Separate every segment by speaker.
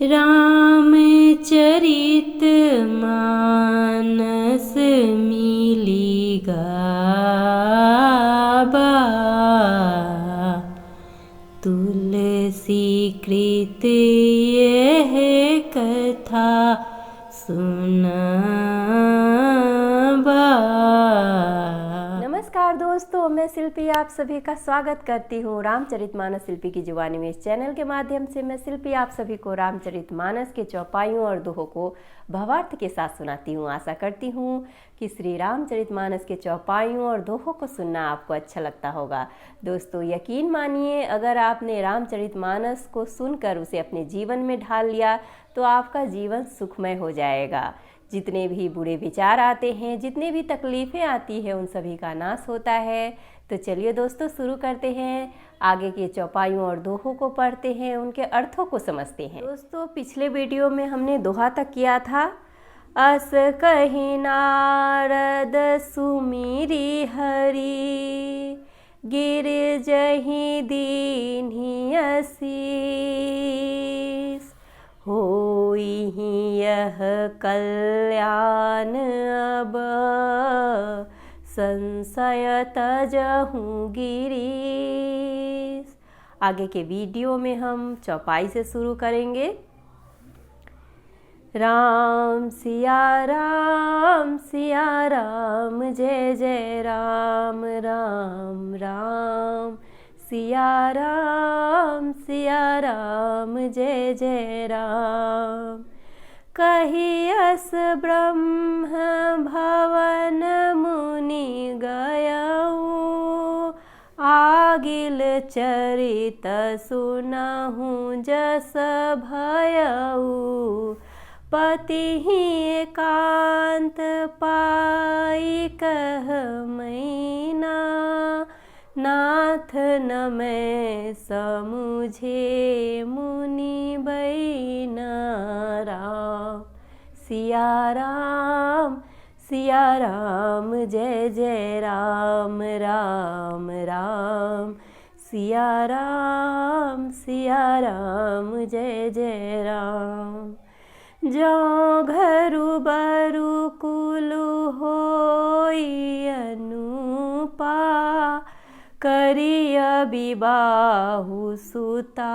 Speaker 1: रामचरित मानस मिली गाबा, तुलसी कृत यह कथा सुनाबा।
Speaker 2: नमस्कार दोस्तों, मैं शिल्पी आप सभी का स्वागत करती हूँ रामचरितमानस शिल्पी की जुबानी में। इस चैनल के माध्यम से मैं शिल्पी आप सभी को रामचरितमानस के चौपाइयों और दोहों को भावार्थ के साथ सुनाती हूँ। आशा करती हूँ कि श्री रामचरितमानस के चौपाइयों और दोहों को सुनना आपको अच्छा लगता होगा। दोस्तों, यकीन मानिए, अगर आपने रामचरितमानस को सुनकर उसे अपने जीवन में ढाल लिया तो आपका जीवन सुखमय हो जाएगा। जितने भी बुरे विचार आते हैं, जितने भी तकलीफ़ें आती हैं, उन सभी का नाश होता है। तो चलिए दोस्तों, शुरू करते हैं। आगे के चौपाइयों और दोहों को पढ़ते हैं, उनके अर्थों को समझते हैं। दोस्तों, पिछले वीडियो में हमने दोहा तक किया था। अस कहि नारद सुमिरी हरि, गिर जहि दीन्हि असीस, होई यह कल्याण अब, संशय तजहु गिरीश। आगे के वीडियो में हम चौपाई से शुरू करेंगे। राम सिया राम जय जय राम राम राम, सिया राम जय जय राम। कहियस ब्रह्म भवन मुनि गयऊ, आगिल चरित सुनहु जस भयऊ। पति ही एकांत पाई कह मैना, नाथ न मैं समुझे मुनि बैना। राम सिया राम जय जय राम राम राम, सिया राम जय जय राम। जो घरु बरु कुलु होई अनुपा, करिय विबाहु सुता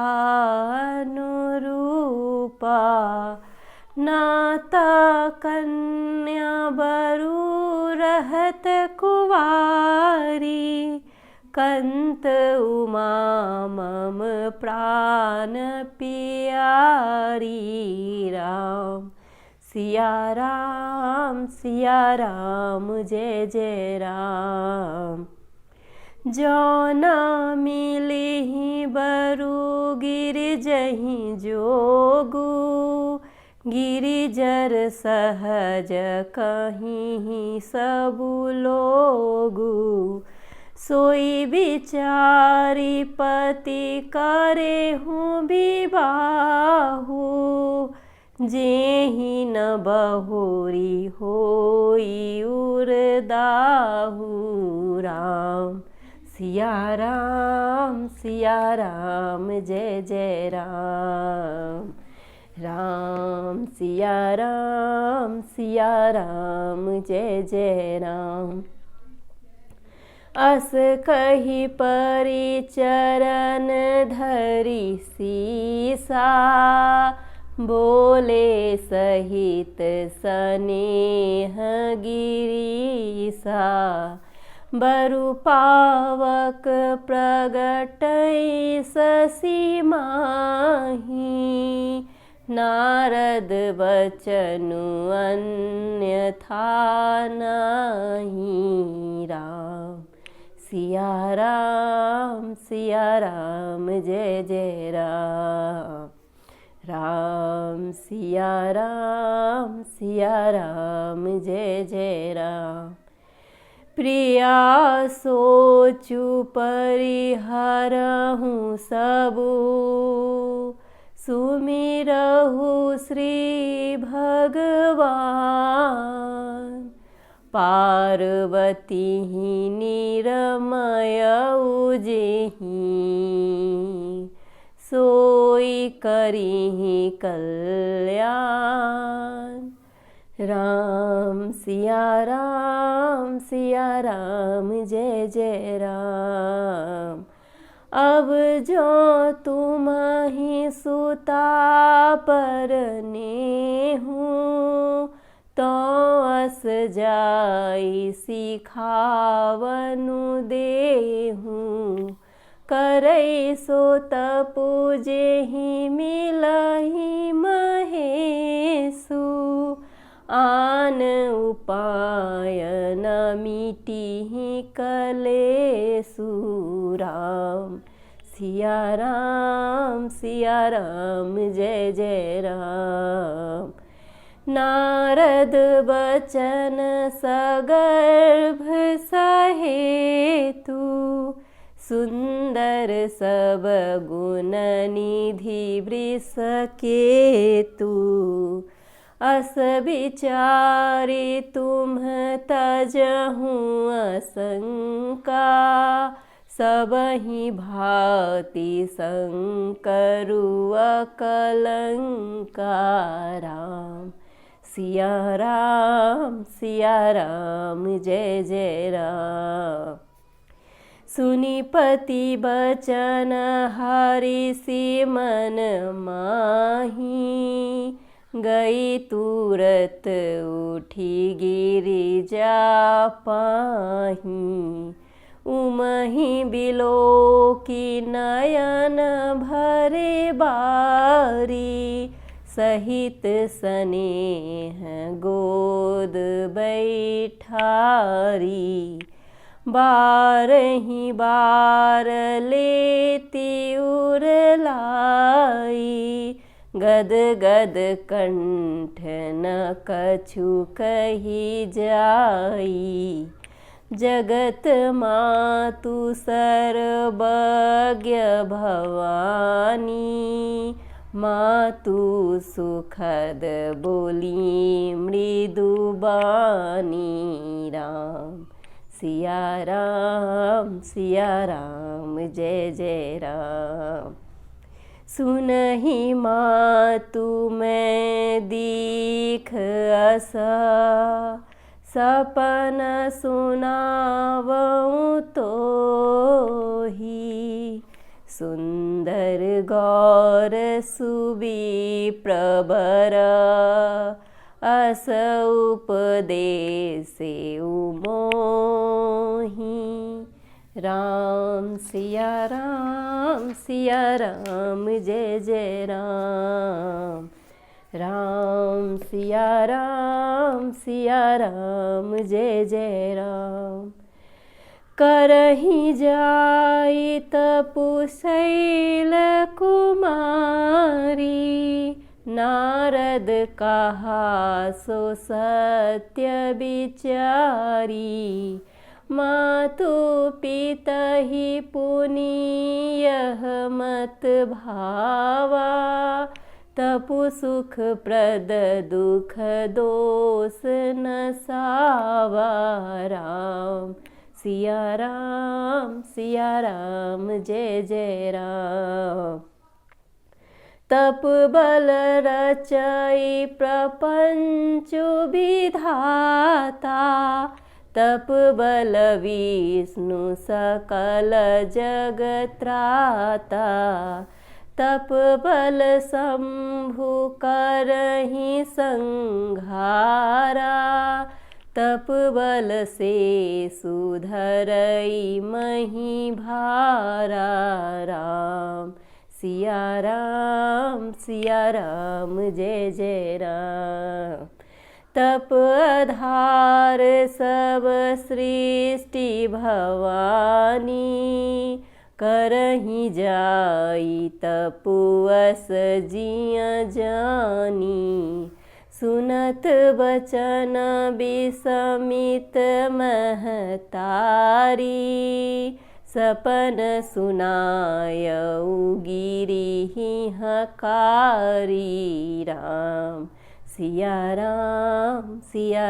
Speaker 2: अनुरूपा। नाता कन्या बरु रहत कुवारी, कंत उमा मम प्राण पियारी। राम सिया राम जय जय राम। जो न मिलिहि बरु गिरिजहि जोगु, गिरिजर सहज कहिहि सबु लोगु। सोई विचारी पति करे हूँ विबाहु, जेहि न बहुरी होई उरदाहु। राम सिया राम जय जय राम। राम सिया राम जय जय राम। अस कहि परि चरण धरि सीसा, बोले सहित स्नेह गिरीसा। बरु पावक प्रगटै शशि माही, नारद वचनु अन्यथा नाही। राम सिया राम जय जय राम। राम सिया राम जय जय राम। प्रिया सोचु परिहरहु सबु, सुमिरहु श्री भगवान। पार्वती निरमय उजेहि, सोई करिहि कल्याण। राम सिया राम जय जय राम। अब जो तुम्हि सुता परने हूँ, तो अस जाई सिखावनु देहूँ। करई सो तपु जेहि मिलहि महेशु, आन उपाय न मिटिहि कलेसु। राम सिया राम जय जय राम। नारद बचन सगर्भ सहेतु, सुंदर सब गुण निधि वृष केतु। अस विचारि तुम तजहु असंका, सबहि भांति संकरु अकलंका। राम सिया राम जय जय राम। सुनि पति बचन हरिषि मन माही, गई तुरत उठी गिरिजा पाही। उमहि बिलोकी नयन भरे बारी, सहित स्नेह गोद बैठारी। बारहि बार लेती उरलाई, गद गद कंठ न कछु कही जाई। जगत मातु सर्वज्ञ भवानी, मातु सुखद बोली मृदु बानी। राम सिया राम जय जय राम। सुनहि मातु मैं दीख असा, सपन सुनावऊँ तोहि। सुंदर गौर सुबि प्रबर, अस उपदेसे मोहि। राम सिया राम जय जय राम। राम सिया राम जय जय राम। करहि जाई तपुशैल कुमारी, नारद कहा सो सत्य विचारी। मातु पितहि पुनीयः मत भावा, तपु सुख प्रद दुख दोष न सावा। राम सिया राम जय जय राम। तप बल रचई प्रपंच विधाता, तप बल विष्णु सकल जगत त्राता। तप बल शंभु करहि संहारा, तप बल से सुधरई मही भारा। राम सिया राम जय जय राम। तप आधार सब सृष्टि भवानी, करहि जाई तपुअस जिय जानी। सुनत बचन विसमित महतारी, सपन सुनायऊ गिरिहि हकारी। राम सिया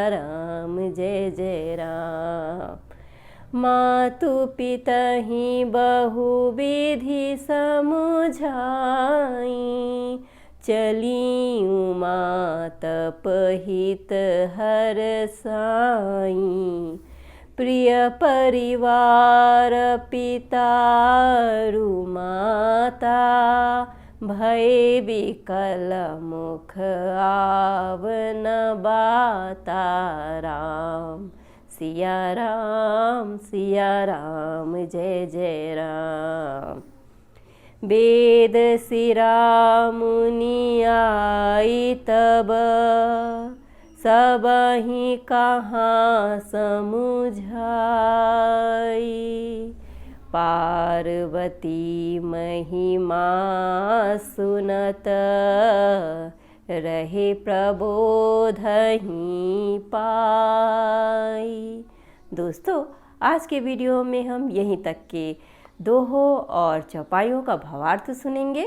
Speaker 2: राम जय जय राम। मातु पितहि बहुविधि समुझाई, चली उमा तपहित हर साई। प्रिय परिवार पितारु माता, भय विकल मुख आवन बाता। राम सिया राम जय जय राम। वेद सिरा मुनि आई तब, सबहि कहाँ समुझाई। पार्वती महिमा सुनत, रहे प्रबोधहि पाई। दोस्तों, आज के वीडियो में हम यहीं तक के दोहों और चौपाइयों का भावार्थ सुनेंगे।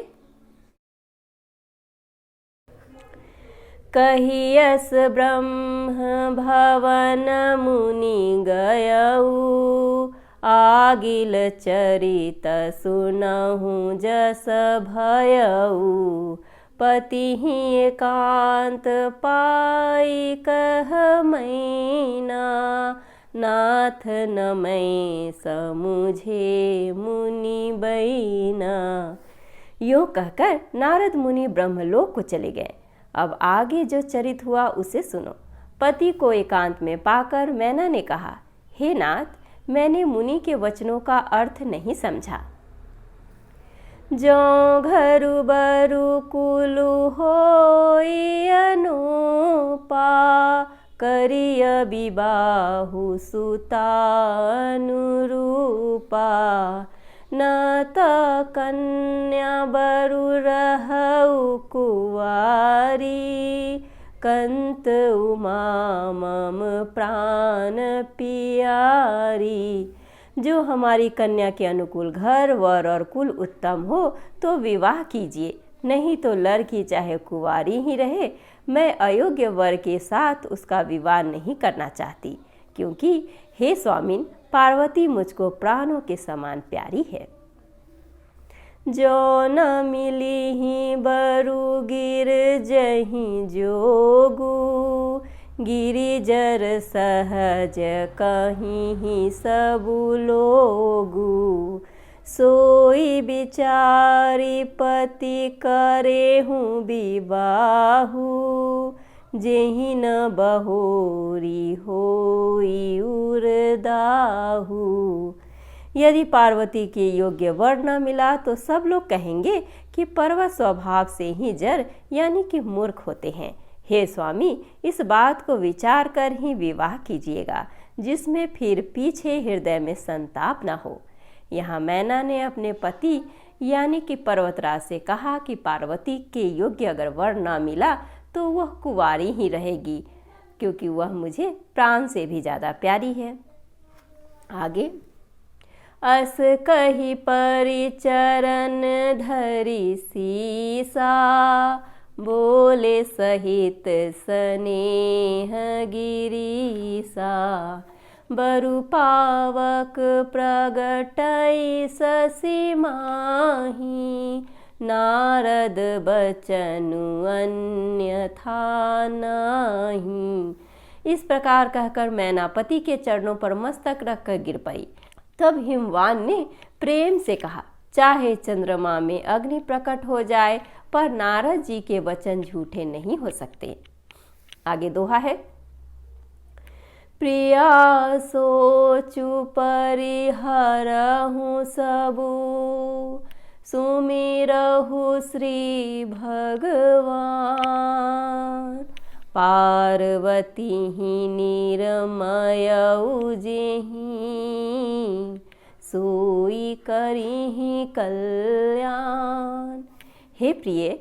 Speaker 2: कहियस ब्रह्म भवन मुनि गयऊ, आगिल चरित सुनहु जस भयऊ। पतिहि एकांत पाई कह मैना, नाथ न मैं समुझे मुनि बैना। यूँ कहकर नारद मुनि ब्रह्मलोक को चले गए। अब आगे जो चरित हुआ उसे सुनो। पति को एकांत में पाकर मैना ने कहा, हे नाथ, मैंने मुनि के वचनों का अर्थ नहीं समझा। जो घरु बरु कुलु होई अनुपा, करिय विबाहु सुता अनुरूपा। न त कन्या बरु रहु कुवारी, कंत उमा मम प्राण पियारी। जो हमारी कन्या के अनुकूल घर वर और कुल उत्तम हो तो विवाह कीजिए, नहीं तो लड़की चाहे कुंवारी ही रहे, मैं अयोग्य वर के साथ उसका विवाह नहीं करना चाहती, क्योंकि हे स्वामिन, पार्वती मुझको प्राणों के समान प्यारी है। जो न मिली ही बरु गिर जहीं जोगू, गिरिजर सहज कहीं ही सबु लोगू। सोई बिचारी पति करे हूँ विबाहू, जेहि न बहोरी होई उरदाहू। यदि पार्वती के योग्य वर न मिला तो सब लोग कहेंगे कि पर्वत स्वभाव से ही जर यानी कि मूर्ख होते हैं। हे स्वामी, इस बात को विचार कर ही विवाह कीजिएगा, जिसमें फिर पीछे हृदय में संताप न हो। यहाँ मैना ने अपने पति यानी कि पर्वतराज से कहा कि पार्वती के योग्य अगर वर न मिला तो वह कुंवारी ही रहेगी, क्योंकि वह मुझे प्राण से भी ज़्यादा प्यारी है। आगे, अस कही परिचरण धरि सीसा, बोले सहित स्नेह गिरीसा। बरु पावक प्रगटई शशि माही, नारद बचनु अन्यथा नाही। इस प्रकार कहकर मैना पति के चरणों पर मस्तक रखकर गिर पड़ी। तब हिमवान ने प्रेम से कहा, चाहे चंद्रमा में अग्नि प्रकट हो जाए, पर नारद जी के वचन झूठे नहीं हो सकते। आगे दोहा है, प्रिया सोचु परिहरहु सबु, सुमिरहु श्री भगवान। पार्वती ही निरमयऊ जेहि, सोई करिहि कल्याण। हे प्रिय,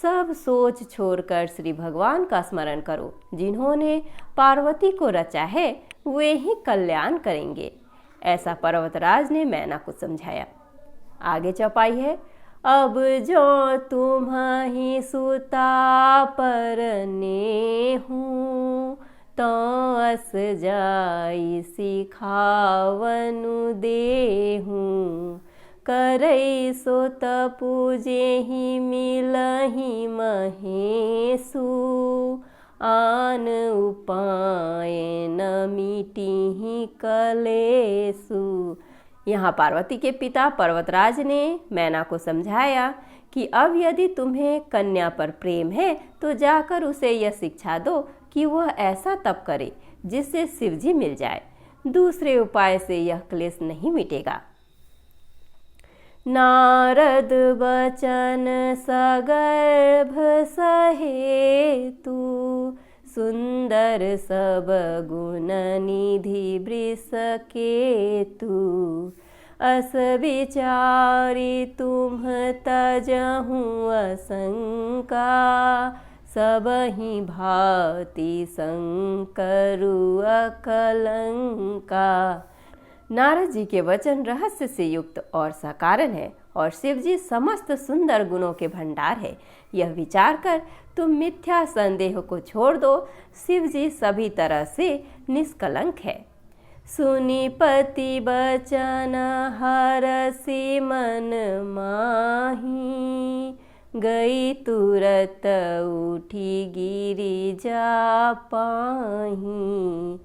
Speaker 2: सब सोच छोड़कर श्री भगवान का स्मरण करो, जिन्होंने पार्वती को रचा है वे ही कल्याण करेंगे। ऐसा पर्वतराज ने मैना को समझाया। आगे चौपाई है, अब जो तुम्हि सुता परने हूँ, तो अस जाई सिखावनु देहूँ। करई सो तपु जेहि मिलहि महेशु। आन उपाय न मिटिहि कलेसु। यहाँ पार्वती के पिता पर्वतराज ने मैना को समझाया कि अब यदि तुम्हें कन्या पर प्रेम है तो जाकर उसे यह शिक्षा दो कि वह ऐसा तप करे जिससे शिवजी मिल जाए। दूसरे उपाय से यह क्लेश नहीं मिटेगा। नारद बचन सगर्भ सहेतु। सुंदर सब गुण निधि वृष केतु। अस विचारी तुम तजहूँ असंका। सबहि भांति संकरु अकलंका। नारद जी के वचन रहस्य से युक्त और सकारण है और शिवजी समस्त सुंदर गुणों के भंडार है। यह विचार कर तुम मिथ्या संदेह को छोड़ दो। शिवजी सभी तरह से निष्कलंक है। सुनी पति बचन हरसि मन माही। गई तुरत उठी गिरिजा पाही।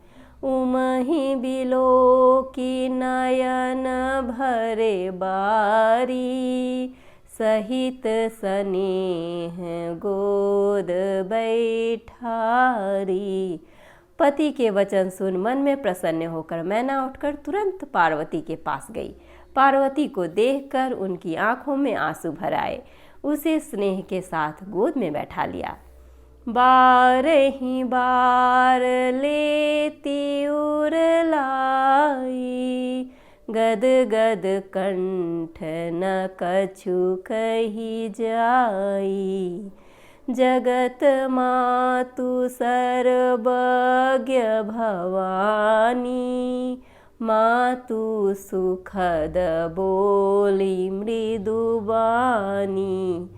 Speaker 2: उमहि बिलोकी नयन भरे बारी। सहित स्नेह गोद बैठारी। पति के वचन सुन मन में प्रसन्न होकर मैना उठकर तुरंत पार्वती के पास गई। पार्वती को देखकर उनकी आंखों में आंसू भर आए। उसे स्नेह के साथ गोद में बैठा लिया। बार ही बार लेती उरलाई। गद गद कंठ न कछु कही जाई। जगत मातु सर्वज्ञ भवानी। मातु सुखद बोली मृदुबानी।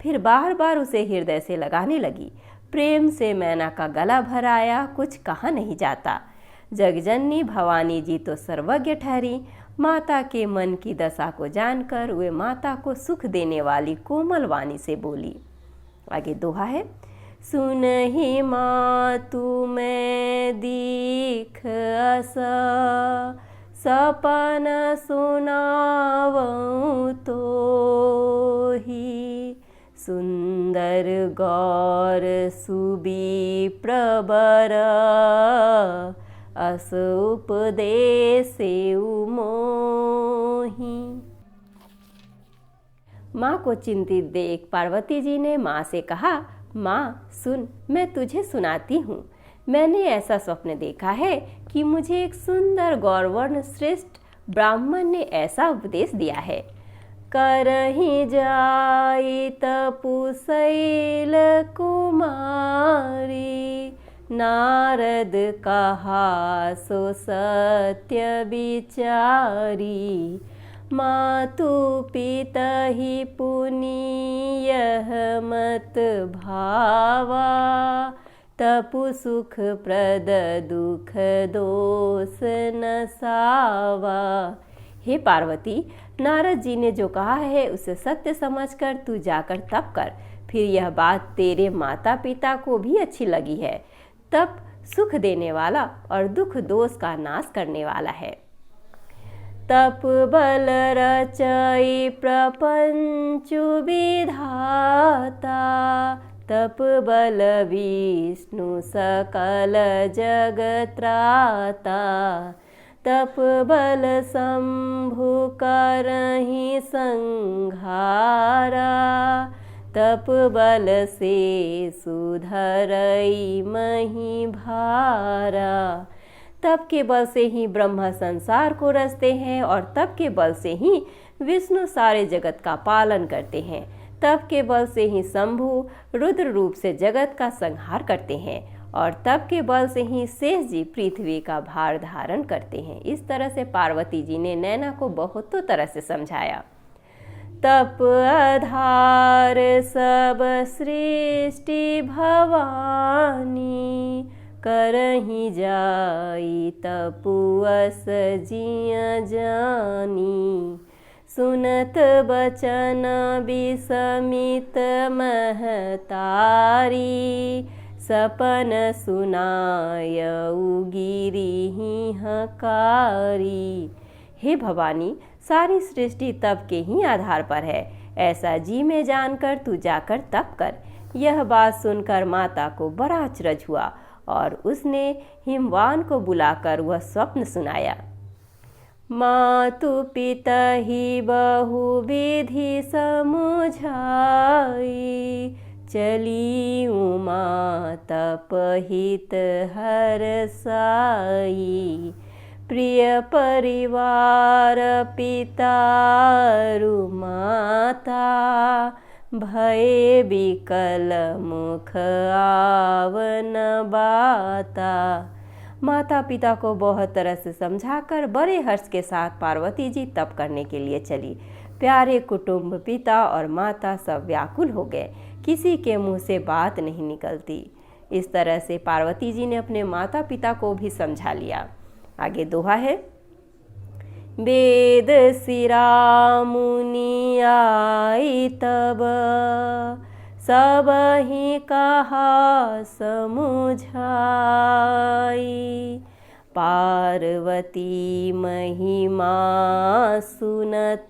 Speaker 2: फिर बार बार उसे हृदय से लगाने लगी। प्रेम से मैना का गला भराया, कुछ कहा नहीं जाता। जगजननी भवानी जी तो सर्वज्ञ ठहरी। माता के मन की दशा को जानकर वे माता को सुख देने वाली कोमल वाणी से बोली। आगे दोहा है। सुन ही मातु मैं दीख असा। सपन सुनावऊँ तो ही। सुंदर गौर सुबी प्रबर। अस उपदेसे मोही। माँ को चिंतित देख पार्वती जी ने माँ से कहा, माँ सुन, मैं तुझे सुनाती हूँ। मैंने ऐसा स्वप्न देखा है कि मुझे एक सुंदर गौरवर्ण श्रेष्ठ ब्राह्मण ने ऐसा उपदेश दिया है। करहि जाई तपुशैल कुमारी। नारद कहा सो सत्य विचारी। मातु पितहि पुनि यह मत भावा। तपु सुख प्रद दुख दोष न सावा। हे पार्वती, नारद जी ने जो कहा है उसे सत्य समझकर तू जाकर तप कर। फिर यह बात तेरे माता पिता को भी अच्छी लगी है। तप सुख देने वाला और दुख दोष का नाश करने वाला है। तप बल रचई प्रपंचु विधाता। तप बल विष्णु सकल जग त्राता। तप बल शंभु करहि संहारा। तप बल से सुधरई मही भारा। तप के बल से ही ब्रह्मा संसार को रचते हैं और तप के बल से ही विष्णु सारे जगत का पालन करते हैं। तप के बल से ही शंभु रुद्र रूप से जगत का संहार करते हैं और तप के बल से ही शेष जी पृथ्वी का भार धारण करते हैं। इस तरह से पार्वती जी ने नैना को बहुतों तरह से समझाया। तप आधार सब सृष्टि भवानी। करही जाई तपुअस जिया जानी। सुनत बचन विसमित महतारी, सपन सुनाय गिरी हकारी। हे भवानी, सारी सृष्टि तप के ही आधार पर है, ऐसा जी में जानकर तू जाकर तप कर। यह बात सुनकर माता को बड़ा अचरज हुआ और उसने हिमवान को बुलाकर वह स्वप्न सुनाया। मातु पिता ही बहु विधि समुझाई, चली उमा तप हित हरसाई। प्रिय परिवार पितारु माता, भय विकल मुख आवन बाता। माता पिता को बहुत तरह से समझाकर बड़े हर्ष के साथ पार्वती जी तप करने के लिए चली। प्यारे कुटुंब, पिता और माता सब व्याकुल हो गए, किसी के मुंह से बात नहीं निकलती। इस तरह से पार्वती जी ने अपने माता पिता को भी समझा लिया। आगे दोहा है। वेद सिरा मुनि आई तब, सब ही कहा समुझाई। पार्वती महिमा सुनत,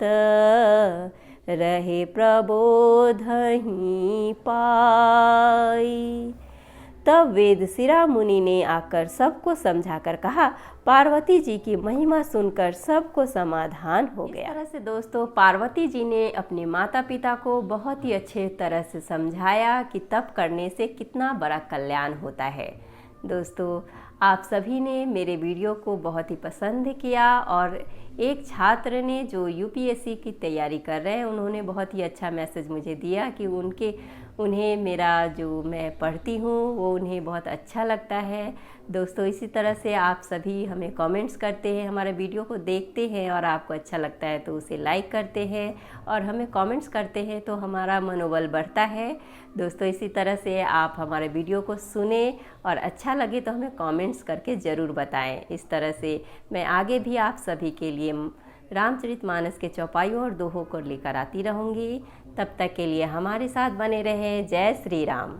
Speaker 2: रहे प्रबोध ही पाई। तब वेदशिरा मुनि ने आकर सबको समझाकर कहा। पार्वती जी की महिमा सुनकर सबको समाधान हो गया। इस तरह से दोस्तों, पार्वती जी ने अपने माता पिता को बहुत ही अच्छे तरह से समझाया कि तप करने से कितना बड़ा कल्याण होता है। दोस्तों, आप सभी ने मेरे वीडियो को बहुत ही पसंद किया और एक छात्र ने जो यूपीएससी की तैयारी कर रहे हैं, उन्होंने बहुत ही अच्छा मैसेज मुझे दिया कि उन्हें मेरा जो मैं पढ़ती हूँ वो उन्हें बहुत अच्छा लगता है। दोस्तों, इसी तरह से आप सभी हमें कमेंट्स करते हैं, हमारे वीडियो को देखते हैं और आपको अच्छा लगता है तो उसे लाइक करते हैं और हमें कमेंट्स करते हैं तो हमारा मनोबल बढ़ता है। दोस्तों, इसी तरह से आप हमारे वीडियो को सुने और अच्छा लगे तो हमें कमेंट्स करके ज़रूर बताएं। इस तरह से मैं आगे भी आप सभी के लिए रामचरितमानस के चौपाइयों और दोहों को लेकर आती रहूँगी। तब तक के लिए हमारे साथ बने रहें। जय श्री राम।